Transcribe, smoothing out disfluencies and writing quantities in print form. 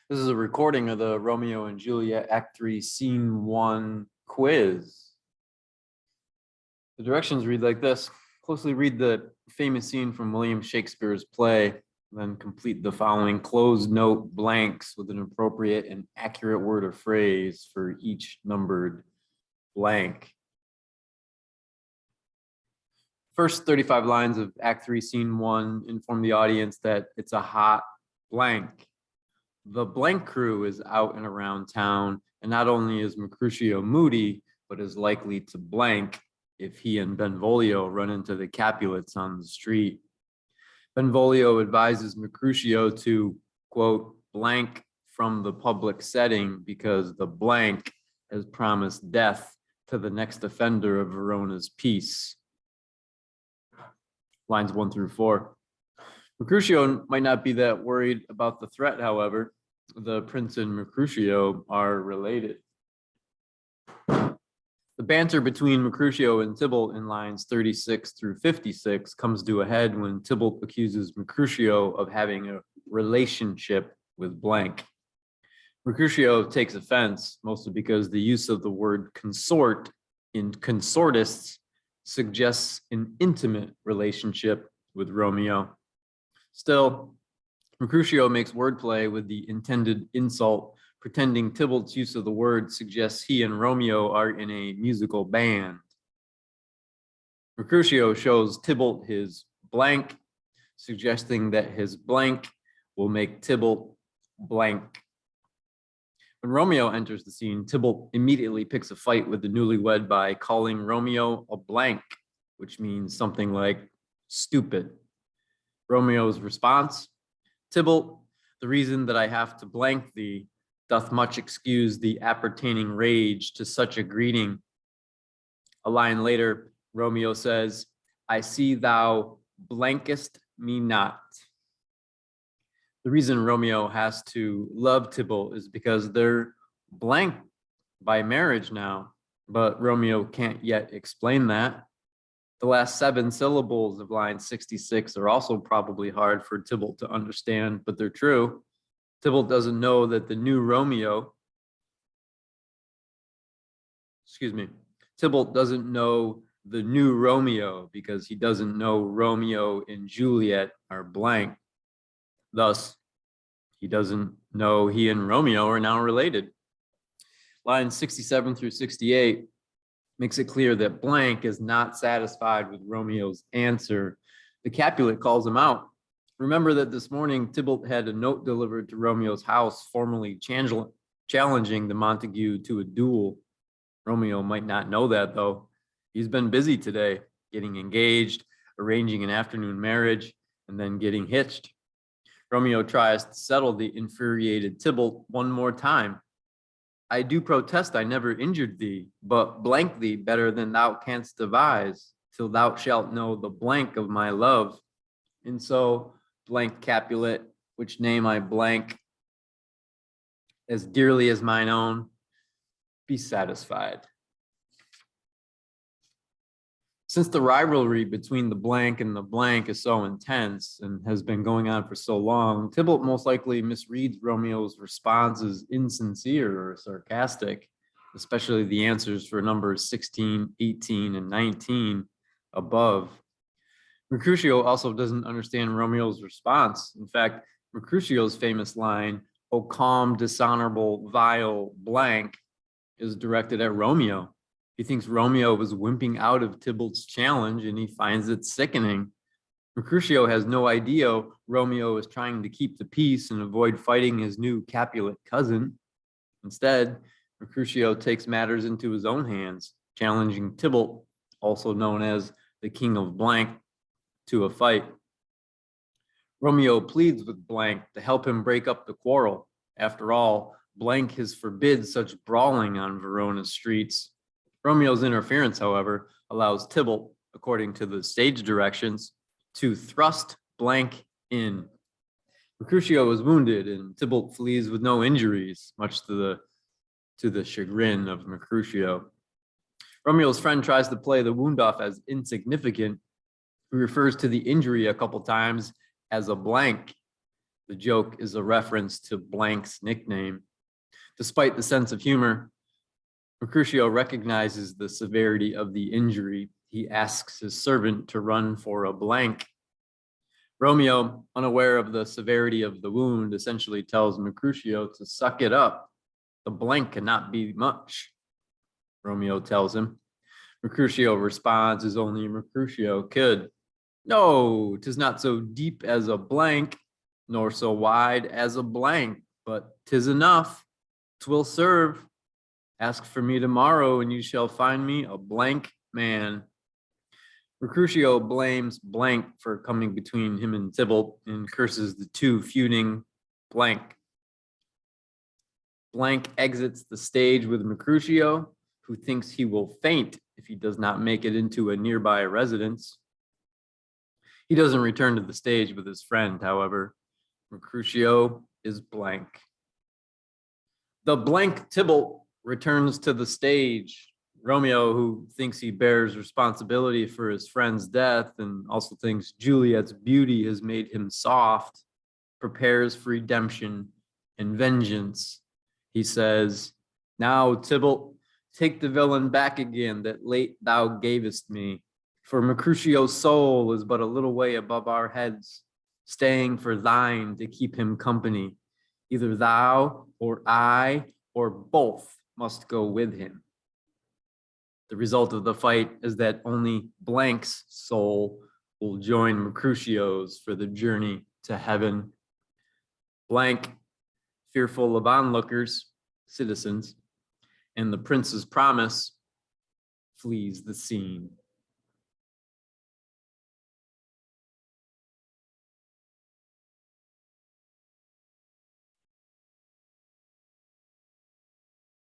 This is a recording of the Romeo and Juliet Act 3 Scene 1 quiz. The directions read like this. Closely read the famous scene from William Shakespeare's play, then complete the following closed note blanks with an appropriate and accurate word or phrase for each numbered blank. First 35 lines of Act 3 Scene 1 inform the audience that it's a hot blank. The blank crew is out and around town, and not only is Mercutio moody, but is likely to blank if he and Benvolio run into the Capulets on the street. Benvolio advises Mercutio to, quote, blank from the public setting because the blank has promised death to the next offender of Verona's peace. Lines 1 through 4. Mercutio might not be that worried about the threat, however. The prince and Mercutio are related. The banter between Mercutio and Tybalt in lines 36 through 56 comes to a head when Tybalt accuses Mercutio of having a relationship with blank. Mercutio takes offense, mostly because the use of the word consort in consortists suggests an intimate relationship with Romeo. Still, Mercutio makes wordplay with the intended insult, pretending Tybalt's use of the word suggests he and Romeo are in a musical band. Mercutio shows Tybalt his blank, suggesting that his blank will make Tybalt blank. When Romeo enters the scene, Tybalt immediately picks a fight with the newlywed by calling Romeo a blank, which means something like stupid. Romeo's response: Tybalt, the reason that I have to blank thee doth much excuse the appertaining rage to such a greeting. A line later, Romeo says, I see thou blankest me not. The reason Romeo has to love Tybalt is because they're blank by marriage now, but Romeo can't yet explain that. The last 7 syllables of line 66 are also probably hard for Tybalt to understand, but they're true. Tybalt doesn't know that the new Romeo, Tybalt doesn't know the new Romeo because he doesn't know Romeo and Juliet are blank. Thus, he doesn't know he and Romeo are now related. Lines 67 through 68 makes it clear that blank is not satisfied with Romeo's answer. The Capulet calls him out. Remember that this morning, Tybalt had a note delivered to Romeo's house, formally challenging the Montague to a duel. Romeo might not know that, though. He's been busy today, getting engaged, arranging an afternoon marriage, and then getting hitched. Romeo tries to settle the infuriated Tybalt one more time. I do protest I never injured thee, but blank thee better than thou canst devise, till thou shalt know the blank of my love. And so, blank Capulet, which name I blank as dearly as mine own, be satisfied. Since the rivalry between the blank and the blank is so intense and has been going on for so long, Tybalt most likely misreads Romeo's response as insincere or sarcastic, especially the answers for numbers 16, 18, and 19 above. Mercutio also doesn't understand Romeo's response. In fact, Mercutio's famous line, "O calm, dishonorable, vile blank," is directed at Romeo. He thinks Romeo was wimping out of Tybalt's challenge, and he finds it sickening. Mercutio has no idea Romeo is trying to keep the peace and avoid fighting his new Capulet cousin. Instead, Mercutio takes matters into his own hands, challenging Tybalt, also known as the King of Blank, to a fight. Romeo pleads with blank to help him break up the quarrel. After all, blank has forbid such brawling on Verona's streets. Romeo's interference, however, allows Tybalt, according to the stage directions, to thrust blank in. Mercutio is wounded, and Tybalt flees with no injuries, much to the chagrin of Mercutio. Romeo's friend tries to play the wound off as insignificant. He refers to the injury a couple times as a blank. The joke is a reference to blank's nickname. Despite the sense of humor, Mercutio recognizes the severity of the injury. He asks his servant to run for a blank. Romeo, unaware of the severity of the wound, essentially tells Mercutio to suck it up. The blank cannot be much, Romeo tells him. Mercutio responds as only Mercutio could. No, 'tis not so deep as a blank, nor so wide as a blank, but 'tis enough. 'Twill serve. Ask for me tomorrow, and you shall find me a blank man. Mercutio blames blank for coming between him and Tybalt and curses the two feuding blank. Blank exits the stage with Mercutio, who thinks he will faint if he does not make it into a nearby residence. He doesn't return to the stage with his friend, however. Mercutio is blank. The blank Tybalt returns to the stage. Romeo, who thinks he bears responsibility for his friend's death and also thinks Juliet's beauty has made him soft, prepares for redemption and vengeance. He says, "Now, Tybalt, take the villain back again that late thou gavest me. For Mercutio's soul is but a little way above our heads, staying for thine to keep him company. Either thou or I or both must go with him." The result of the fight is that only blank's soul will join Mercutio's for the journey to heaven. Blank, fearful of onlookers, citizens, and the prince's promise, flees the scene.